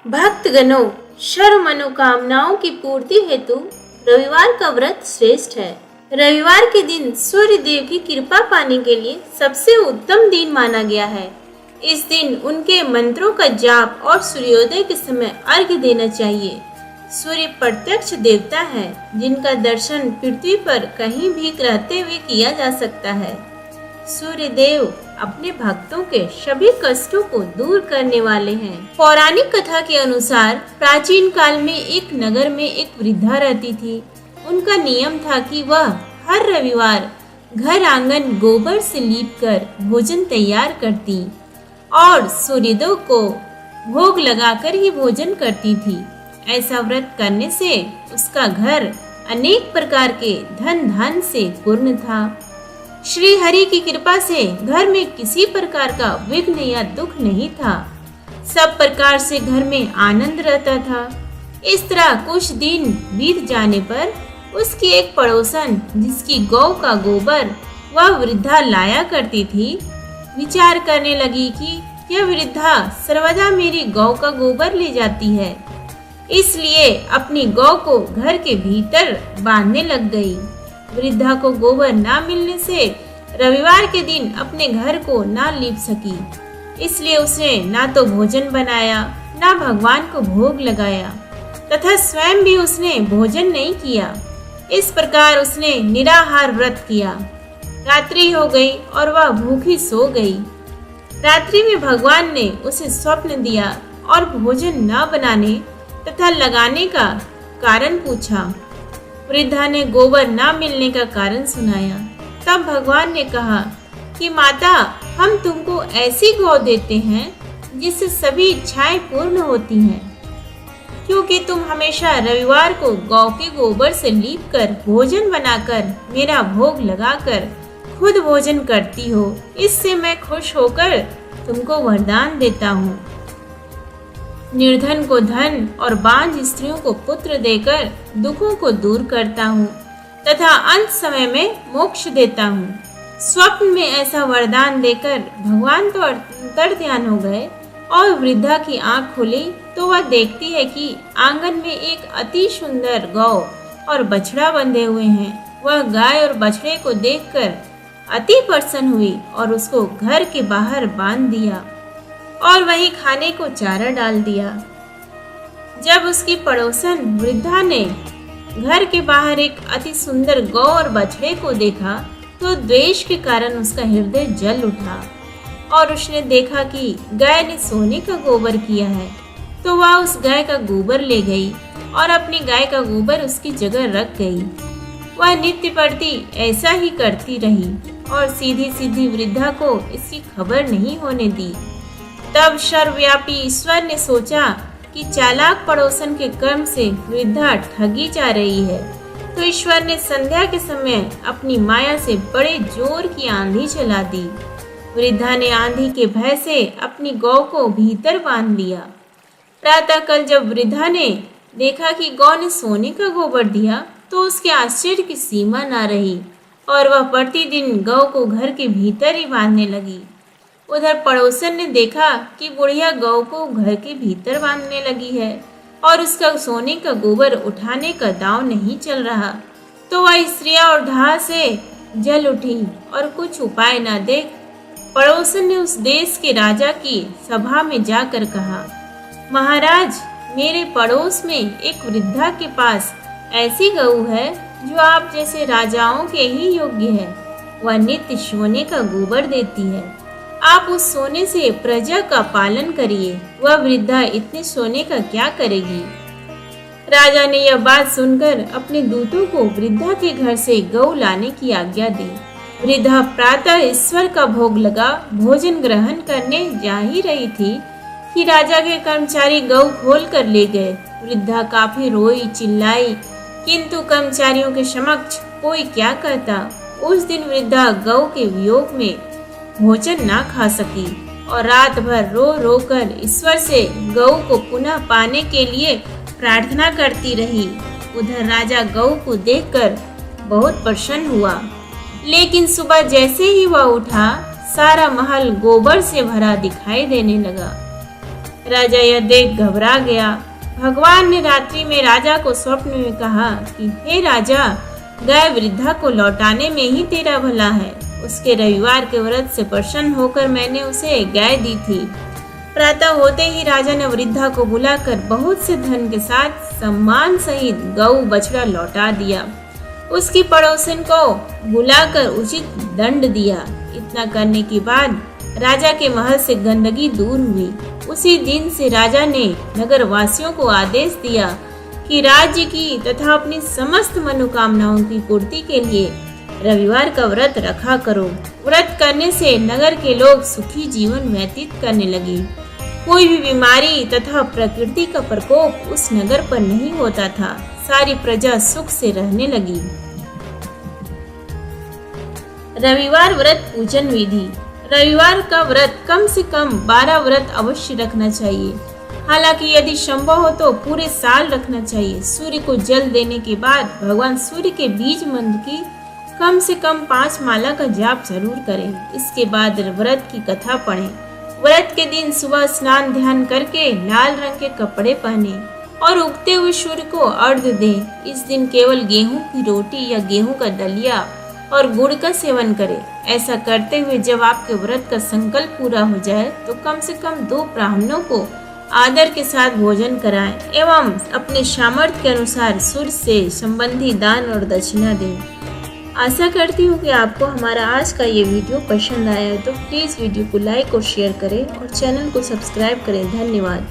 भक्तगणों, सर्व मनोकामनाओं की पूर्ति हेतु रविवार का व्रत श्रेष्ठ है। रविवार के दिन सूर्य देव की कृपा पाने के लिए सबसे उत्तम दिन माना गया है। इस दिन उनके मंत्रों का जाप और सूर्योदय के समय अर्घ्य देना चाहिए। सूर्य प्रत्यक्ष देवता है जिनका दर्शन पृथ्वी पर कहीं भी रहते हुए किया जा सकता है। सूर्य देव अपने भक्तों के सभी कष्टों को दूर करने वाले हैं। पौराणिक कथा के अनुसार प्राचीन काल में एक नगर में एक वृद्धा रहती थी। उनका नियम था कि वह हर रविवार घर आंगन गोबर से लीपकर भोजन तैयार करती और सूर्यदेव को भोग लगाकर ही भोजन करती थी। ऐसा व्रत करने से उसका घर अनेक प्रकार के धन धान्य से पूर्ण था। श्री हरि की कृपा से घर में किसी प्रकार का विघ्न या दुख नहीं था। सब प्रकार से घर में आनंद रहता था। इस तरह कुछ दिन बीत जाने पर उसकी एक पड़ोसन जिसकी गौ का गोबर वह वृद्धा लाया करती थी, विचार करने लगी कि यह वृद्धा सर्वदा मेरी गौ का गोबर ले जाती है, इसलिए अपनी गौ को घर के भीतर बांधने लग गई। वृद्धा को गोबर ना मिलने से रविवार के दिन अपने घर को ना लीप सकी, इसलिए उसने ना तो भोजन बनाया ना भगवान को भोग लगाया तथा स्वयं भी उसने भोजन नहीं किया। इस प्रकार उसने निराहार व्रत किया। रात्रि हो गई और वह भूखी सो गई। रात्रि में भगवान ने उसे स्वप्न दिया और भोजन न बनाने तथा लगाने का कारण पूछा। वृद्धा ने गोबर न मिलने का कारण सुनाया। तब भगवान ने कहा कि माता, हम तुमको ऐसी गौ देते हैं जिससे सभी इच्छाएं पूर्ण होती हैं, क्योंकि तुम हमेशा रविवार को गौ के गोबर से लीपकर भोजन बनाकर मेरा भोग लगाकर खुद भोजन करती हो। इससे मैं खुश होकर तुमको वरदान देता हूँ। निर्धन को धन और बांझ स्त्रियों को पुत्र देकर दुखों को दूर करता हूँ तथा अंत समय में मोक्ष देता हूँ। स्वप्न में ऐसा वरदान देकर भगवान तो अंतर्ध्यान हो गए और वृद्धा की आंख खुली तो वह देखती है कि आंगन में एक अति सुंदर गौ और बछड़ा बंधे हुए हैं। वह गाय और बछड़े को देखकर अति प्रसन्न हुई और उसको घर के बाहर बांध दिया और वहीं खाने को चारा डाल दिया। जब उसकी पड़ोसन वृद्धा ने घर के बाहर एक अति सुंदर गौ और बछड़े को देखा तो द्वेष के कारण उसका हृदय जल उठा और उसने देखा कि गाय ने सोने का गोबर किया है, तो वह उस गाय का गोबर ले गई और अपनी गाय का गोबर उसकी जगह रख गई। वह नित्य प्रति ऐसा ही करती रही और सीधी सीधी वृद्धा को इसकी खबर नहीं होने दी। तब सर्वव्यापी ईश्वर ने सोचा कि चालाक पड़ोसन के कर्म से वृद्धा ठगी जा रही है, तो ईश्वर ने संध्या के समय अपनी माया से बड़े जोर की आंधी चला दी। वृद्धा ने आंधी के भय से अपनी गौ को भीतर बांध लिया। प्रातःकाल जब वृद्धा ने देखा कि गौ ने सोने का गोबर दिया तो उसके आश्चर्य की सीमा न रही और वह प्रतिदिन गौ को घर के भीतर ही बांधने लगी। उधर पड़ोसन ने देखा कि बुढ़िया गौ को घर के भीतर बांधने लगी है और उसका सोने का गोबर उठाने का दांव नहीं चल रहा, तो वह स्त्रियां और धाह से जल उठी और कुछ उपाय न देख पड़ोसन ने उस देश के राजा की सभा में जाकर कहा, महाराज, मेरे पड़ोस में एक वृद्धा के पास ऐसी गऊ है जो आप जैसे राजाओं के ही योग्य है। वह नित्य सोने का गोबर देती है। आप उस सोने से प्रजा का पालन करिए। वह वृद्धा इतने सोने का क्या करेगी? राजा ने यह बात सुनकर अपने दूतों को वृद्धा के घर से गौ लाने की आज्ञा दी। वृद्धा प्रातः ईश्वर का भोग लगा भोजन ग्रहण करने जा ही रही थी कि राजा के कर्मचारी गौ खोल कर ले गए। वृद्धा काफी रोई चिल्लाई, किंतु कर्मचारियों के समक्ष कोई क्या कहता। उस दिन वृद्धा गौ के वियोग में भोजन ना खा सकी और रात भर रो रो कर ईश्वर से गौ को पुनः पाने के लिए प्रार्थना करती रही। उधर राजा गौ को देखकर बहुत प्रसन्न हुआ, लेकिन सुबह जैसे ही वह उठा सारा महल गोबर से भरा दिखाई देने लगा। राजा यह देख घबरा गया। भगवान ने रात्रि में राजा को स्वप्न में कहा कि हे राजा, गाय वृद्धा को लौटाने में ही तेरा भला है। उसके रविवार के व्रत से प्रसन्न होकर मैंने उसे गाय दी थी। प्रातः होते ही राजा ने वृद्धा को बुलाकर बहुत से धन के साथ सम्मान सहित गौ बछड़ा लौटा दिया। उसकी पड़ोसन को बुलाकर उचित दंड दिया। इतना करने के बाद राजा के महल से गंदगी दूर हुई। उसी दिन से राजा ने नगर वासियों को आदेश दिया कि राज्य की तथा अपनी समस्त मनोकामनाओं की पूर्ति के लिए रविवार का व्रत रखा करो। व्रत करने से नगर के लोग सुखी जीवन व्यतीत करने लगे। कोई भी बीमारी तथा प्रकृति का प्रकोप उस नगर पर नहीं होता था। सारी प्रजा सुख से रहने लगी। रविवार व्रत पूजन विधि। रविवार का व्रत कम से कम 12 व्रत अवश्य रखना चाहिए। हालांकि यदि संभव हो तो पूरे साल रखना चाहिए। सूर्य को जल देने के बाद भगवान सूर्य के बीज मंत्र की कम से कम 5 माला का जाप जरूर करें। इसके बाद व्रत की कथा पढ़ें। व्रत के दिन सुबह स्नान ध्यान करके लाल रंग के कपड़े पहने और उगते हुए सूर्य को अर्घ्य दें। इस दिन केवल गेहूं की रोटी या गेहूं का दलिया और गुड़ का सेवन करें। ऐसा करते हुए जब आपके व्रत का संकल्प पूरा हो जाए तो कम से कम 2 ब्राह्मणों को आदर के साथ भोजन कराएं एवं अपने सामर्थ्य के अनुसार सूर्य से संबंधी दान और दक्षिणा दें। आशा करती हूँ कि आपको हमारा आज का ये वीडियो पसंद आया है तो प्लीज़ वीडियो को लाइक और शेयर करें और चैनल को सब्सक्राइब करें। धन्यवाद।